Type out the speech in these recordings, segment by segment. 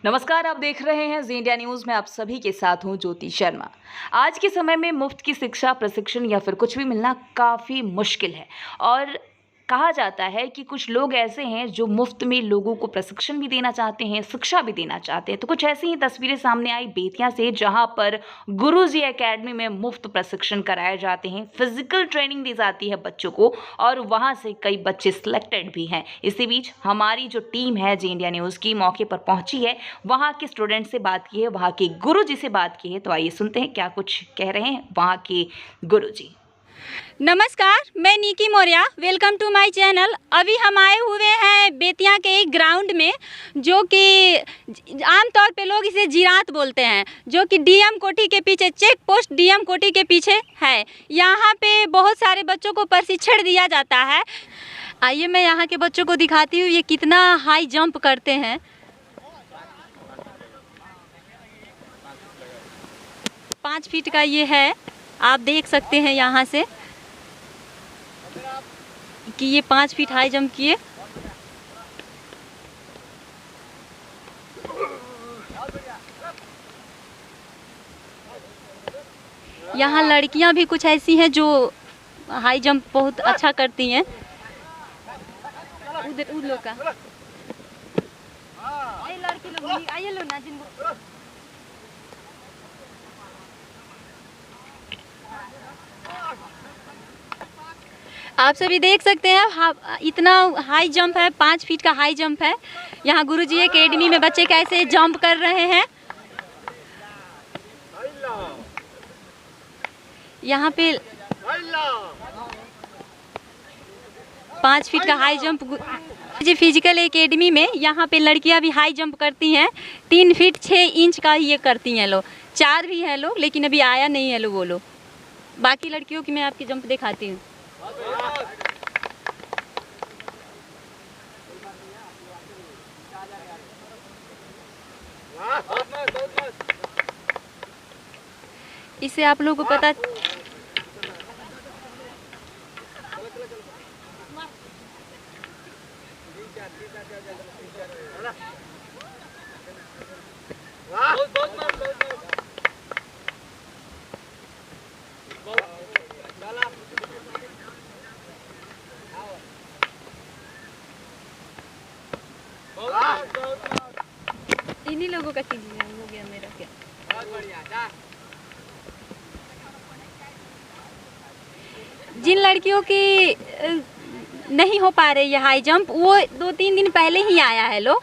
नमस्कार, आप देख रहे हैं जी इंडिया न्यूज़ में। आप सभी के साथ हूं ज्योति शर्मा। आज के समय में मुफ्त की शिक्षा, प्रशिक्षण या फिर कुछ भी मिलना काफ़ी मुश्किल है और कहा जाता है कि कुछ लोग ऐसे हैं जो मुफ्त में लोगों को प्रशिक्षण भी देना चाहते हैं, शिक्षा भी देना चाहते हैं। तो कुछ ऐसी ही तस्वीरें सामने आई बेतिया से, जहां पर गुरुजी एकेडमी में मुफ्त प्रशिक्षण कराए जाते हैं, फिजिकल ट्रेनिंग दी जाती है बच्चों को और वहां से कई बच्चे सिलेक्टेड भी हैं। इसी बीच हमारी जो टीम है जी इंडिया न्यूज़ की मौके पर पहुंची है, वहाँ के स्टूडेंट से बात की है, वहाँ के गुरुजी से बात की है। तो आइए सुनते हैं क्या कुछ कह रहे हैं वहाँ के गुरुजी। नमस्कार, मैं Niki Maurya. Welcome to my channel. अभी हम आए हुए हैं बेतिया के एक ग्राउंड में, जो कि आमतौर पे लोग इसे जीरात बोलते हैं, जो कि डीएम कोठी के पीछे, चेक पोस्ट डीएम कोठी के पीछे है। यहाँ पे बहुत सारे बच्चों को प्रशिक्षण दिया जाता है। आइए मैं यहाँ के बच्चों को दिखाती हूँ ये कितना हाई जंप करते हैं। 5 फीट का ये है, आप देख सकते हैं यहाँ से कि ये 5 फीट हाई जंप किए। यहाँ लड़कियां भी कुछ ऐसी हैं जो हाई जंप बहुत अच्छा करती हैं। उधर उन लोग का ये लड़की लोग आइए लो ना जिनको आप सभी देख सकते हैं। इतना हाई जंप है, 5 फीट का हाई जंप है। यहाँ गुरुजी एकेडमी में बच्चे कैसे जंप कर रहे हैं। यहाँ पे 5 फीट का हाई जंप जी फिजिकल एकेडमी में। यहाँ पे लड़कियाँ भी हाई जंप करती हैं। 3 फीट 6 इंच का ये करती हैं लोग। 4 भी है लोग, लेकिन अभी आया नहीं है लोग वो लोग। बाकी लड़कियों की मैं आपकी जंप दिखाती हूँ। इससे आप लोगों को पता इन्हीं लोगों का चीज हो गया मेरा क्या। जिन लड़कियों की नहीं हो पा रही है हाई जंप, वो 2-3 दिन पहले ही आया है लोग,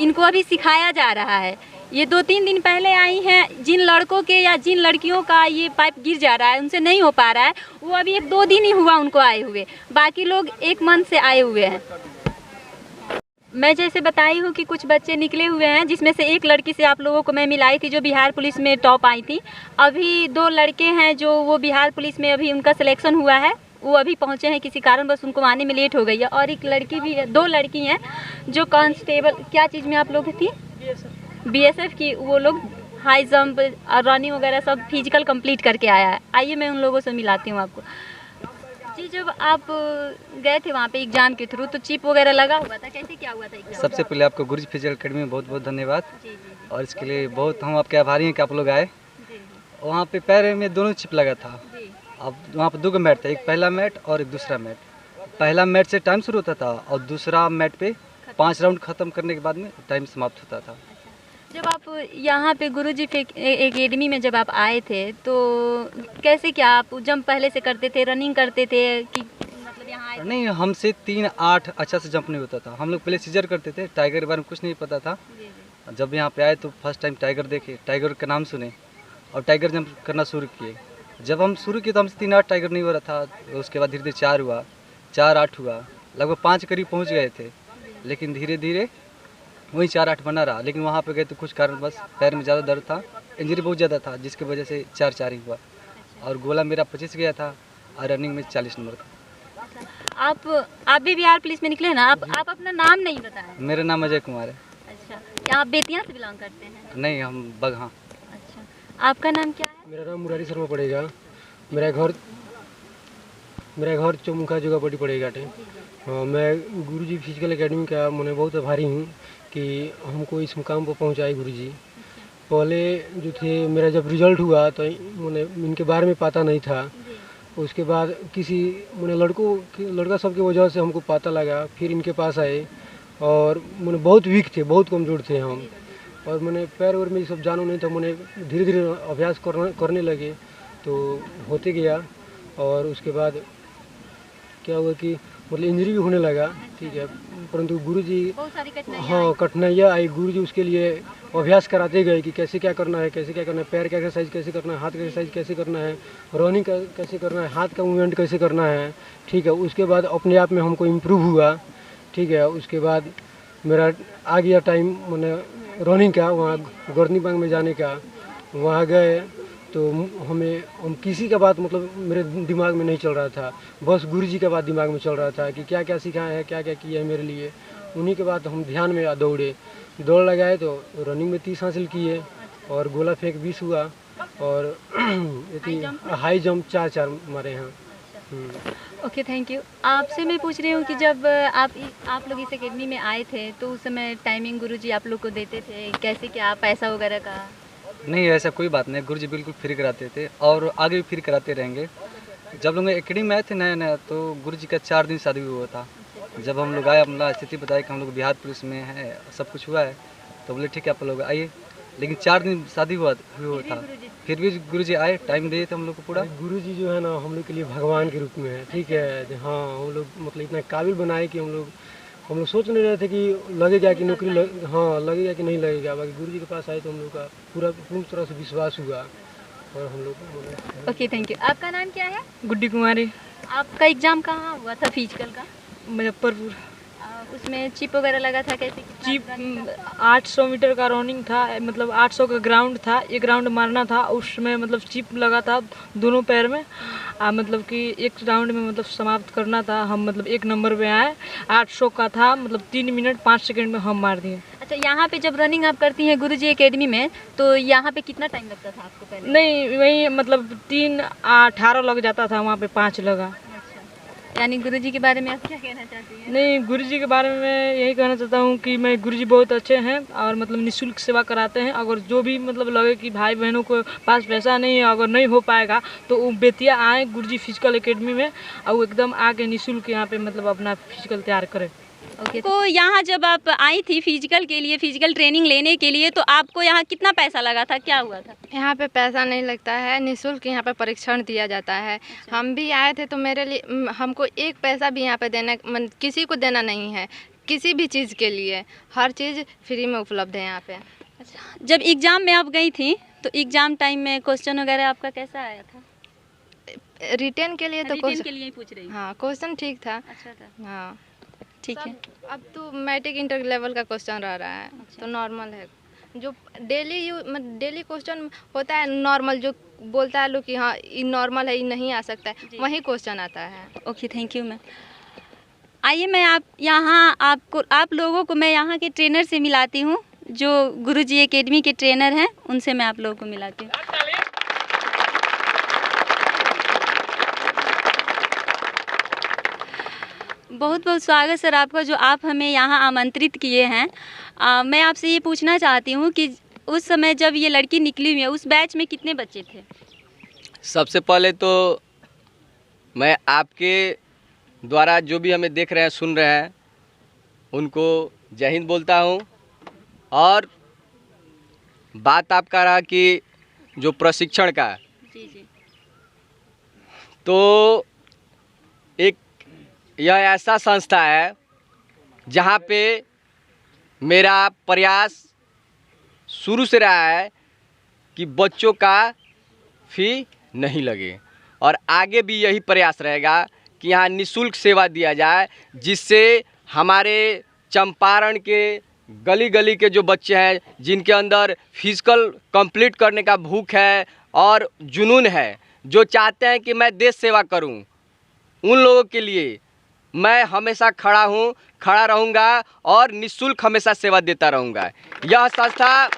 इनको अभी सिखाया जा रहा है। ये 2-3 दिन पहले आई हैं। जिन लड़कों के या जिन लड़कियों का ये पाइप गिर जा रहा है, उनसे नहीं हो पा रहा है, वो अभी 1-2 दिन ही हुआ उनको आए हुए। बाकी लोग 1 मंथ से आए हुए हैं। मैं जैसे बताई हूँ कि कुछ बच्चे निकले हुए हैं, जिसमें से एक लड़की से आप लोगों को मैं मिलाई थी जो बिहार पुलिस में टॉप आई थी। अभी 2 लड़के हैं जो वो बिहार पुलिस में अभी उनका सिलेक्शन हुआ है, वो अभी पहुँचे हैं। किसी कारण बस उनको आने में लेट हो गई है। और एक लड़की भी है, 2 लड़की हैं जो कांस्टेबल क्या चीज़ में आप लोग थी, BSF की। वो लोग हाई जंप और रनिंग वगैरह सब फिजिकल कंप्लीट करके आया है। आइए मैं उन लोगों से मिलाती हूँ आपको। जी, जब आप गए थे वहाँ पे एग्जाम के थ्रू, तो चिप वगैरह लगा हुआ था, कैसे क्या हुआ था एग्जाम? सबसे पहले आपको गुरुजी फिजिकल एकेडमी में बहुत बहुत धन्यवाद। जी। और इसके लिए बहुत हम आपके आभारी हैं कि आप लोग आए। वहाँ पे पैर में दोनों चिप लगा था। अब वहाँ पे 2 मैट था, एक पहला मैट और एक दूसरा मैट। पहला मैट से टाइम शुरू होता था और दूसरा मैट पे 5 राउंड ख़त्म करने के बाद में टाइम समाप्त होता था। जब आप यहाँ पे गुरुजी एकेडमी में जब आप आए थे, तो कैसे क्या आप जंप पहले से करते थे, रनिंग करते थे कि मतलब यहाँ आए थे? नहीं, हमसे 3-8 अच्छा से जंप नहीं होता था। हम लोग पहले सीजर करते थे, टाइगर के बारे में कुछ नहीं पता था। जब यहाँ पे आए तो फर्स्ट टाइम टाइगर देखे, टाइगर का नाम सुने और टाइगर जंप करना शुरू किए। जब हम शुरू किए तो हमसे 3-8 टाइगर नहीं हो रहा था। उसके बाद धीरे धीरे 4 हुआ, 4-8 हुआ, लगभग 5 करीब पहुँच गए थे। लेकिन धीरे धीरे वही 4-8 बना रहा। लेकिन वहाँ पे गए तो कुछ कारण बस पैर में ज़्यादा दर्द था, इंजरी बहुत ज़्यादा था, जिसकी वजह से 4-4 ही हुआ। और गोला मेरा 25 गया था और रनिंग में 40 नंबर था। आप भी बिहार पुलिस में निकले हैं ना? आप अपना नाम नहीं बताया। मेरा नाम अजय कुमार है। अच्छा, क्या आप बेतिया से बिलोंग करते हैं? नहीं, हम बगहा। अच्छा, आपका नाम क्या है? मेरा नाम मुरारी शर्मा पड़ेगा। मेरा घर चौमुखा जुगापट्टी पड़ेगा। हाँ, मैं गुरुजी फिजिकल एकेडमी का मैंने बहुत आभारी हूँ कि हमको इस मुकाम पर पहुंचाए गुरुजी। पहले जो थे मेरा जब रिजल्ट हुआ तो मैंने इनके बारे में पता नहीं था। उसके बाद किसी मैंने लड़का सब की वजह से हमको पता लगा, फिर इनके पास आए और मैंने बहुत वीक थे, बहुत कमज़ोर थे हम, और मैंने पैर वैर में ये सब जानू नहीं था। मैंने धीरे धीरे अभ्यास करने लगे तो होते गया, और उसके बाद क्या हुआ कि मतलब इंजरी भी होने लगा, ठीक है, परंतु गुरुजी हाँ कठिनाइयाँ आई। गुरुजी उसके लिए अभ्यास कराते गए कि कैसे क्या करना है, कैसे क्या करना है, पैर का एक्सरसाइज कैसे करना है, हाथ का एक्सरसाइज कैसे करना है, रनिंग कैसे करना है, हाथ का मूवमेंट कैसे करना है, ठीक है। उसके बाद अपने आप में हमको इम्प्रूव हुआ, ठीक है। उसके बाद मेरा आ गया टाइम मैंने रनिंग का, वहाँ गर्दनी बांग में जाने का। वहाँ गए तो हम किसी का बात मतलब मेरे दिमाग में नहीं चल रहा था, बस गुरुजी का बात दिमाग में चल रहा था कि क्या क्या सिखाया है, क्या क्या किया है मेरे लिए। उन्हीं के बाद हम ध्यान में दौड़ लगाए तो रनिंग में 30 हासिल किए, और गोला फेंक 20 हुआ, और हाई जंप 4 मारे हैं। Okay, thank you. आपसे मैं पूछ रही हूँ कि जब आप लोग इस एकेडमी में आए थे तो उस समय टाइमिंग गुरुजी आप लोग को देते थे, कैसे क्या पैसा वगैरह का? नहीं, ऐसा कोई बात नहीं, गुरुजी बिल्कुल फ्री कराते थे और आगे भी फ्री कराते रहेंगे। जब लोग एकेडमी में आए थे नया नया तो गुरुजी का 4 दिन शादी हुआ था। जब हम लोग आए, अपना स्थिति बताई कि हम लोग बिहार पुलिस में है, सब कुछ हुआ है, तो बोले ठीक है आप लोग आइए। लेकिन 4 दिन शादी हुआ था, फिर भी गुरुजी आए, टाइम दिए थे हम लोग को पूरा। गुरुजी जो है ना हम लोग के लिए भगवान के रूप में है, ठीक है। हाँ, हम लोग मतलब इतना काबिल बनाए कि हम लोग सोच नहीं रहे थे कि लगेगा कि नौकरी हाँ लगेगा कि नहीं लगेगा। बाकी गुरुजी के पास आए तो हम लोग का पूरी तरह से विश्वास हुआ, और हम लोग ओके, थैंक यू। आपका नाम क्या है? गुड्डी कुमारी। आपका एग्जाम कहाँ हुआ था फिजिकल का? मुजफ्फरपुर। उसमें चिप वगैरह लगा था, कैसे? चिप 800 मीटर का रनिंग था, मतलब 800 का ग्राउंड था, एक राउंड मारना था। उसमें मतलब चिप लगा था दोनों पैर में, मतलब कि एक राउंड में मतलब समाप्त करना था। हम मतलब 1 नंबर पे आए, 800 का था, मतलब 3 मिनट 5 सेकंड में हम मार दिए। अच्छा, यहाँ पे जब रनिंग आप करती हैं गुरुजी एकेडमी में तो यहाँ पे कितना टाइम लगता था आपको पहले? नहीं, वही मतलब 3:18 लग जाता था, वहाँ पे 5 लगा। यानी गुरुजी के बारे में आप क्या कहना चाहती हैं? नहीं, गुरुजी के बारे में यही कहना चाहता हूँ कि मैं गुरुजी बहुत अच्छे हैं और मतलब निःशुल्क सेवा कराते हैं। अगर जो भी मतलब लगे कि भाई बहनों को पास पैसा नहीं है, अगर नहीं हो पाएगा तो वो बेतिया आए गुरुजी फिजिकल एकेडमी में, और वो एकदम आके निःशुल्क यहाँ पे मतलब अपना फिजिकल तैयार करें। ओके, तो यहाँ जब आप आई थी फिजिकल के लिए, फिजिकल ट्रेनिंग लेने के लिए, तो आपको यहाँ कितना पैसा लगा था, क्या हुआ था? यहाँ पे पैसा नहीं लगता है, निःशुल्क यहाँ पे परीक्षण दिया जाता है। हम भी आए थे तो मेरे लिए हमको 1 पैसा भी यहाँ पे देना किसी को देना नहीं है, किसी भी चीज़ के लिए हर चीज़ फ्री में उपलब्ध है यहाँ पे। अच्छा, जब एग्ज़ाम में आप गई थी तो एग्ज़ाम टाइम में क्वेश्चन वगैरह आपका कैसा आया था? रिटेन के लिए तो रिटेन के लिए ही पूछ रही हूँ। हाँ, क्वेश्चन ठीक था। अच्छा था, हाँ ठीक है। अब तो मैट्रिक इंटर लेवल का क्वेश्चन रह रहा है, तो नॉर्मल है। जो डेली क्वेश्चन होता है नॉर्मल, जो बोलता है लोग कि हाँ ये नॉर्मल है, ये नहीं आ सकता है, वही क्वेश्चन आता है। Okay, thank you ma'am. आइए मैं आप लोगों को मैं यहाँ के ट्रेनर से मिलाती हूँ, जो गुरुजी एकेडमी के ट्रेनर हैं, उनसे मैं आप लोगों को मिलाती हूँ। बहुत बहुत स्वागत सर आपका, जो आप हमें यहाँ आमंत्रित किए हैं। मैं आपसे ये पूछना चाहती हूँ कि उस समय जब ये लड़की निकली हुई है, उस बैच में कितने बच्चे थे? सबसे पहले तो मैं आपके द्वारा जो भी हमें देख रहे हैं, सुन रहे हैं, उनको जय हिंद बोलता हूँ। और बात आपका रहा कि जो प्रशिक्षण का, जी। तो एक यह ऐसा संस्था है जहाँ पे मेरा प्रयास शुरू से रहा है कि बच्चों का फी नहीं लगे, और आगे भी यही प्रयास रहेगा कि यहाँ निःशुल्क सेवा दिया जाए, जिससे हमारे चंपारण के गली गली के जो बच्चे हैं, जिनके अंदर फिजिकल कंप्लीट करने का भूख है और जुनून है, जो चाहते हैं कि मैं देश सेवा करूं, उन लोगों के लिए मैं हमेशा खड़ा रहूँगा और निःशुल्क हमेशा सेवा देता रहूँगा। यह संस्था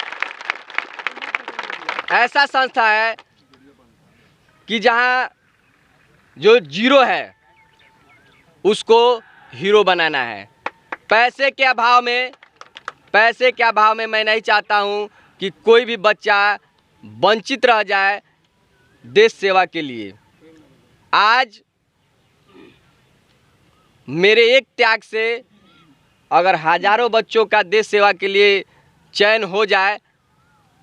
ऐसा संस्था है कि जहाँ जो जीरो है उसको हीरो बनाना है। पैसे के अभाव में पैसे के अभाव में मैं नहीं चाहता हूँ कि कोई भी बच्चा वंचित रह जाए देश सेवा के लिए। आज मेरे एक त्याग से अगर हजारों बच्चों का देश सेवा के लिए चयन हो जाए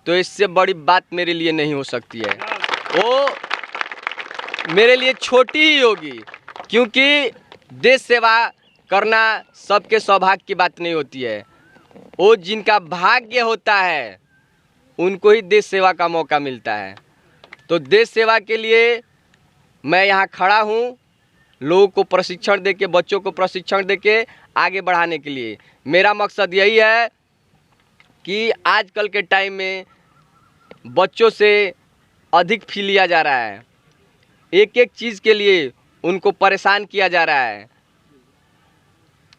तो इससे बड़ी बात मेरे लिए नहीं हो सकती है। वो मेरे लिए छोटी ही होगी, क्योंकि देश सेवा करना सबके सौभाग्य की बात नहीं होती है। वो जिनका भाग्य होता है उनको ही देश सेवा का मौका मिलता है। तो देश सेवा के लिए मैं यहाँ खड़ा हूँ, लोगों को प्रशिक्षण देके, बच्चों को प्रशिक्षण देके आगे बढ़ाने के लिए। मेरा मकसद यही है कि आजकल के टाइम में बच्चों से अधिक फी लिया जा रहा है, एक एक चीज़ के लिए उनको परेशान किया जा रहा है।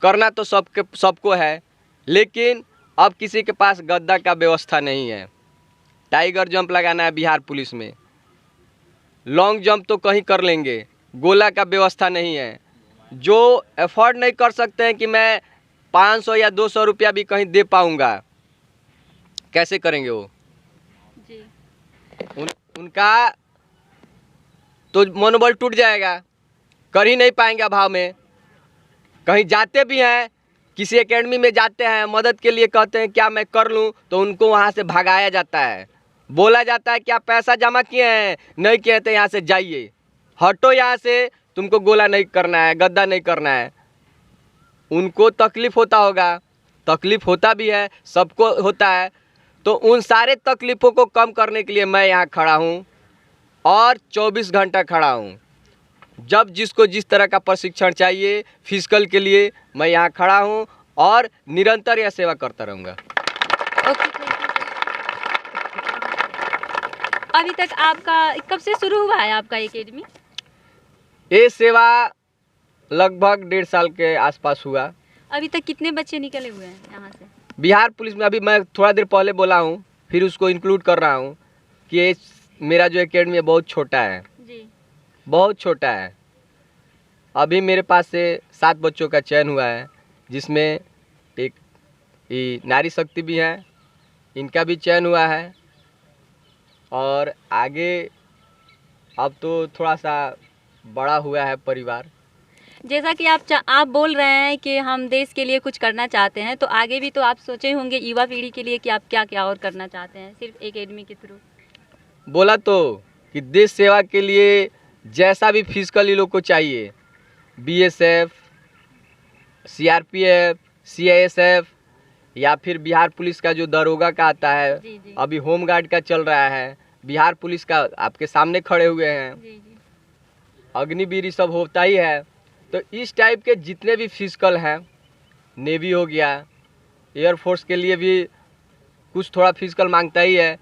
करना तो सबको है, लेकिन अब किसी के पास गद्दा का व्यवस्था नहीं है। टाइगर जंप लगाना है बिहार पुलिस में, लॉन्ग जंप तो कहीं कर लेंगे, गोला का व्यवस्था नहीं है। जो अफोर्ड नहीं कर सकते हैं कि मैं 500 या 200 रुपया भी कहीं दे पाऊंगा, कैसे करेंगे वो जी। उनका तो मनोबल टूट जाएगा, कर ही नहीं पाएंगे अभाव में। कहीं जाते भी हैं, किसी एकेडमी में जाते हैं, मदद के लिए कहते हैं क्या मैं कर लूं, तो उनको वहां से भगाया जाता है, बोला जाता है कि आप पैसा जमा किए हैं, नहीं किए तो यहाँ से जाइए, हटो यहाँ से, तुमको गोला नहीं करना है, गद्दा नहीं करना है। उनको तकलीफ़ होता होगा, तकलीफ़ होता भी है, सबको होता है। तो उन सारे तकलीफ़ों को कम करने के लिए मैं यहाँ खड़ा हूँ और 24 घंटा खड़ा हूँ। जब जिसको जिस तरह का प्रशिक्षण चाहिए फिजिकल के लिए, मैं यहाँ खड़ा हूँ और निरंतर यह सेवा करता रहूँगा। Okay, thank you. अभी तक आपका कब से शुरू हुआ है आपका एकेडमी? ये सेवा लगभग 1.5 साल के आसपास हुआ। अभी तक कितने बच्चे निकले हुए हैं यहाँ से? बिहार पुलिस में अभी मैं थोड़ा देर पहले बोला हूँ, फिर उसको इंक्लूड कर रहा हूँ कि ये मेरा जो एकेडमी है बहुत छोटा है जी। बहुत छोटा है। अभी मेरे पास से 7 बच्चों का चयन हुआ है, जिसमें एक नारी शक्ति भी है, इनका भी चयन हुआ है। और आगे अब तो थोड़ा सा बड़ा हुआ है परिवार। जैसा कि आप बोल रहे हैं कि हम देश के लिए कुछ करना चाहते हैं, तो आगे भी तो आप सोचे होंगे युवा पीढ़ी के लिए कि आप क्या क्या और करना चाहते हैं सिर्फ एकेडमी के थ्रू? बोला तो कि देश सेवा के लिए जैसा भी फिजिकल लोग को चाहिए, BSF, CRPF, CISF या फिर बिहार पुलिस का जो दरोगा का आता है, जी, जी। अभी होम गार्ड का चल रहा है, बिहार पुलिस का आपके सामने खड़े हुए हैं, जी जी। अग्निवीर सब होता ही है। तो इस टाइप के जितने भी फिजिकल हैं, नेवी हो गया, एयरफोर्स के लिए भी कुछ थोड़ा फिजिकल मांगता ही है।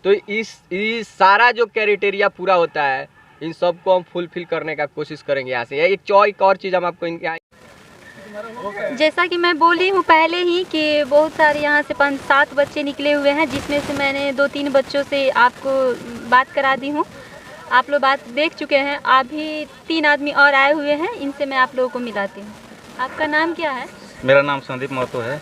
तो इस सारा जो क्राइटेरिया पूरा होता है, इन सब को हम फुलफिल करने का कोशिश करेंगे यहाँ से। एक और चीज़ हम आपको इनके जैसा कि मैं बोली हूँ पहले ही कि बहुत सारे यहाँ से 5-7 बच्चे निकले हुए हैं, जिसमें से मैंने 2-3 बच्चों से आपको बात करा दी हूँ। आप लोग बात देख चुके हैं, अभी 3 आदमी और आए हुए हैं, इनसे मैं आप लोगों को मिलाती हूँ। आपका नाम क्या है? मेरा नाम संदीप महतो है।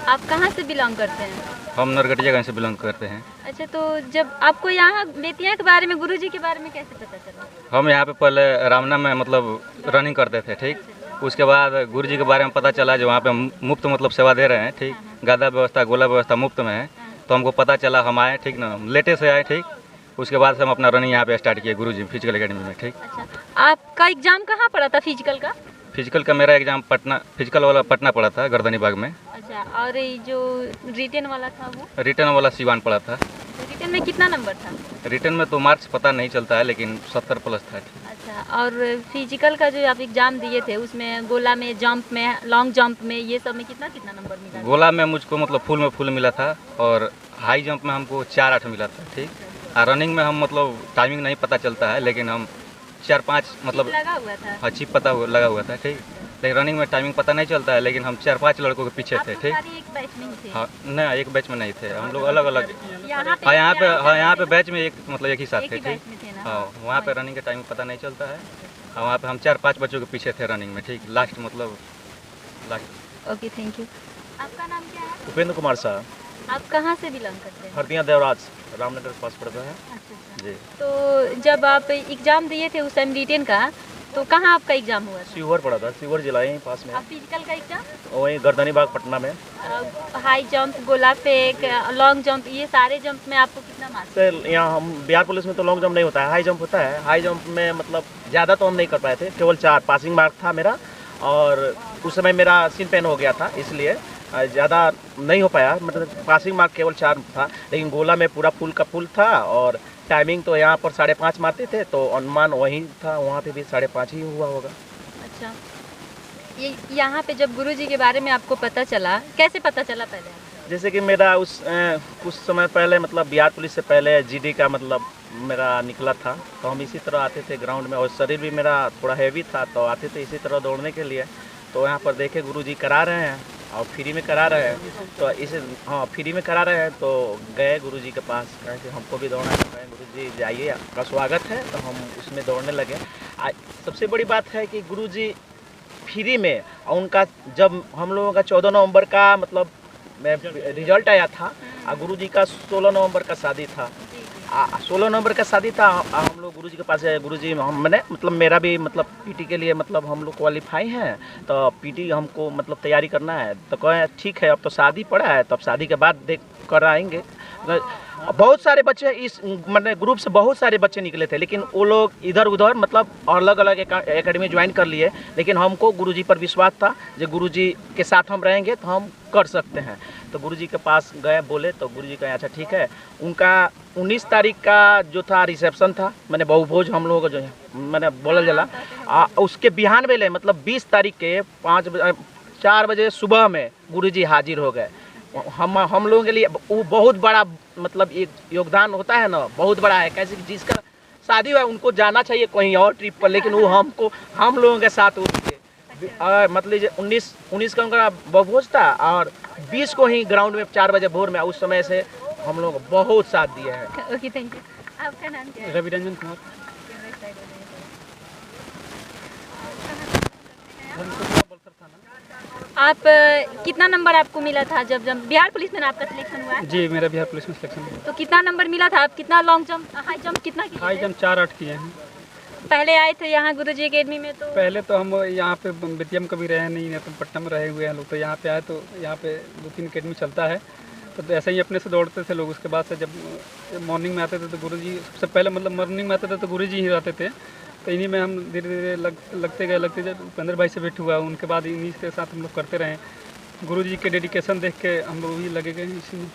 आप कहाँ से बिलोंग करते हैं? हम नरगटियागंज से बिलोंग करते हैं। अच्छा, तो जब आपको यहाँ बेतिया के बारे में, गुरुजी के बारे में कैसे पता चला? हम यहाँ पे पहले रामना में मतलब रनिंग करते थे, ठीक। उसके बाद गुरुजी के बारे में पता चला जो वहाँ पे मुफ्त मतलब सेवा दे रहे हैं, ठीक। गदा व्यवस्था, गोला व्यवस्था मुफ्त में है, तो हमको पता चला, हम आए, ठीक ना, लेटे से आए, ठीक। उसके बाद से हम अपना रनिंग यहाँ पे स्टार्ट किए गुरुजी फिजिकल एकेडमी में, ठीक। अच्छा, आपका एग्जाम कहाँ पड़ा था फिजिकल का? फिजिकल का मेरा एग्जाम पटना, फिजिकल वाला पटना पड़ा था, गर्दनी बाग में। अच्छा, और ये जो रिटन वाला था वो? रिटर्न वाला सिवान पड़ा था। रिटन में कितना नंबर था? रिटर्न में तो मार्क्स पता नहीं चलता है, लेकिन 70+ था। अच्छा, और फिजिकल का जो आप एग्जाम दिए थे उसमें गोला में, जंप में, लॉन्ग जंप में, ये सब में कितना कितना नंबर मिला? गोला में मुझको मतलब फुल मिला था, और हाई जंप में हमको 4-8 मिला था, ठीक। और रनिंग में हम मतलब टाइमिंग नहीं पता चलता है, लेकिन हम 4-5 मतलब लगा हुआ था। हाँ, चिप लगा हुआ था, ठीक। लेकिन रनिंग में टाइमिंग पता नहीं चलता है, लेकिन हम 4-5 लड़कों के पीछे थे, ठीक। एक बैच में ही थे? हाँ, नहीं, एक बैच में नहीं थे, हम लोग अलग अलग। यहाँ पे बैच में एक मतलब एक ही साथ थे, ठीक। हाँ, वहाँ पे रनिंग का टाइमिंग पता नहीं चलता है, और वहाँ पे हम 4-5 बच्चों के पीछे थे रनिंग में, ठीक। लास्ट। Okay, thank you. आपका नाम क्या है? उपेंद्र कुमार साहब। आप कहाँ से बिलोंग करते हैं? हरदिया देवराज रामनगर के पास पड़ता है अच्छा। जी। तो जब आप एग्जाम दिए थे उस टाइम रिटेन का, तो कहाँ आपका एग्जाम हुआ था? सीवर पड़ा था, सीवर जिला यहीं पास में। आप फिजिकल का एग्जाम? वहीं गर्दनी बाग पटना में। हाई जंप, गोला फेंक, लॉन्ग जंप, ये सारे जंप में आपको कितना मार्क्स? सर यहाँ हम बिहार पुलिस में तो लॉन्ग जंप नहीं होता है, हाई जंप होता है। हाई जंप में मतलब ज़्यादा तो हम नहीं कर पाए थे, केवल 4 पासिंग मार्क था मेरा। और उस समय मेरा सिन पेन हो गया था, इसलिए ज़्यादा नहीं हो पाया, मतलब पासिंग मार्क केवल 4 था। लेकिन गोला में पूरा फुल का फुल था और टाइमिंग तो यहाँ पर 5.5 मारते थे, तो अनुमान वहीं था, वहाँ पे भी 5.5 ही हुआ होगा। अच्छा, ये यहाँ पे जब गुरुजी के बारे में आपको पता चला, कैसे पता चला पहले? जैसे कि मेरा कुछ समय पहले मतलब बिहार पुलिस से पहले जीडी का मतलब मेरा निकला था, तो हम इसी तरह आते थे ग्राउंड में, और शरीर भी मेरा थोड़ा हैवी था, तो आते थे इसी तरह दौड़ने के लिए। तो यहाँ पर देखे गुरुजी करा रहे हैं और फ्री में करा रहे हैं, तो इसे फ्री में करा रहे हैं, तो गए गुरुजी के पास, कहे कि हमको भी दौड़ना है। गुरुजी जाइए, आपका स्वागत है, तो हम उसमें दौड़ने लगे। सबसे बड़ी बात है कि गुरुजी फ्री में, और उनका जब हम लोगों का 14 नवंबर का मतलब रिजल्ट आया था, और गुरुजी का 16 नवंबर का शादी था। 16 नवंबर का शादी था, हम लोग गुरुजी के पास गए। गुरुजी मैंने मतलब मेरा भी मतलब पीटी के लिए मतलब हम लोग क्वालिफाई हैं, तो पीटी हमको मतलब तैयारी करना है। तो कहे ठीक है, अब तो शादी पड़ा है, तो अब शादी के बाद देख कर आएंगे। बहुत सारे बच्चे इस मतलब ग्रुप से बहुत सारे बच्चे निकले थे, लेकिन वो लोग इधर उधर मतलब अलग अलग एकेडमी ज्वाइन कर लिए। लेकिन हमको गुरुजी पर विश्वास था, जो गुरुजी के साथ हम रहेंगे तो हम कर सकते हैं। तो गुरुजी के पास गए, बोले, तो गुरुजी कहे अच्छा ठीक है। उनका 19 तारीख का जो था रिसेप्शन था, मैंने बहुभोज हम लोगों का जो है मैंने बोला जला, उसके बिहान वेले मतलब 20 तारीख के 4 बजे सुबह में गुरुजी हाजिर हो गए। हम लोगों के लिए वो बहुत बड़ा मतलब एक योगदान होता है ना, बहुत बड़ा है। कैसे कि जिसका शादी हुआ है उनको जाना चाहिए कहीं और ट्रिप पर, लेकिन वो हम लोगों के साथ उठे। और मतलब 19 का उनका बहुभोज था, और 20 को ही ग्राउंड में 4 बजे भोर में, उस समय से हम लोग बहुत साथ दिए हैं। Okay, thank you. आपका नाम क्या है? रवि रंजन कुमार। आप कितना नंबर आपको मिला था जब बिहार पुलिस में आपका सिलेक्शन हुआ है? जी, मेरा बिहार पुलिस में सिलेक्शन हुआ। तो कितना नंबर मिला था? आप कितना लॉन्ग जंप, हाई जंप कितना किए? हाई जंप 4-8 किए हैं। पहले आए थे यहाँ गुरुजी एकेडमी में? तो पहले तो हम यहाँ पे बेतिया में कभी रहे नहीं है, तो पटना में रहे हुए हैं लोग। तो यहाँ पे आए तो यहाँ पे 2-3 एकेडमी चलता है, तो ऐसे ही अपने से दौड़ते थे लोग। उसके बाद से जब मॉर्निंग में आते थे तो गुरुजी सबसे पहले मतलब मॉर्निंग में आते थे तो गुरुजी ही रहते थे। तो इन्हीं में हम धीरे धीरे लगते गए। जब उपेंद्र भाई से भेंट हुआ, उनके बाद इन्हीं के साथ हम लोग करते रहे। गुरुजी के डेडिकेशन देख के हम लोग भी लगे गए इसी में।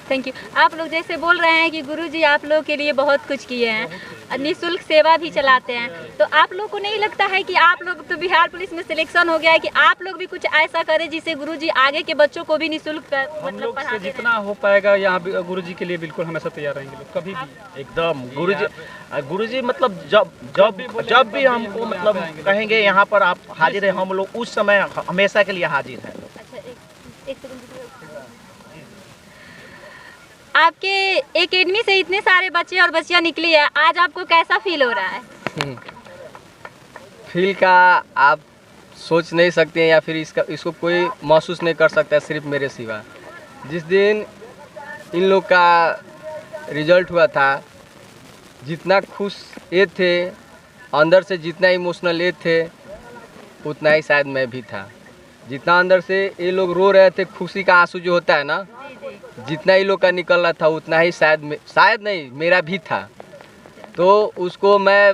Thank you. आप लोग जैसे बोल रहे हैं कि गुरुजी आप लोगों के लिए बहुत कुछ किए हैं, निःशुल्क सेवा भी चलाते हैं, तो आप लोग को नहीं लगता है कि आप लोग तो बिहार पुलिस में सिलेक्शन हो गया है कि आप लोग भी कुछ ऐसा करें जिससे गुरुजी आगे के बच्चों को भी निःशुल्क हम लोग से जितना हो पाएगा यहाँ गुरुजी के लिए बिल्कुल हमेशा तैयार रहेंगे लोग, कभी भी एकदम। गुरुजी मतलब जब भी हमको मतलब कहेंगे यहाँ पर आप हाजिर है, हम लोग उस समय हमेशा के लिए हाजिर हैं। एक सेकंड। आपके एकेडमी से इतने सारे बच्चे और बच्चियां निकली है, आज आपको कैसा फील हो रहा है? फील का आप सोच नहीं सकते हैं, या फिर इसको कोई महसूस नहीं कर सकता है सिर्फ मेरे सिवा। जिस दिन इन लोग का रिजल्ट हुआ था, जितना खुश ये थे, अंदर से जितना इमोशनल ये थे, उतना ही शायद मैं भी था। जितना अंदर से ये लोग रो रहे थे, खुशी का आंसू जो होता है ना, जितना ही लोग का निकल रहा था, उतना ही शायद नहीं मेरा भी था। तो उसको मैं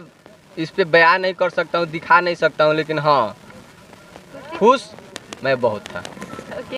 इस पे बयान नहीं कर सकता हूँ, दिखा नहीं सकता हूँ, लेकिन हाँ खुश मैं बहुत था।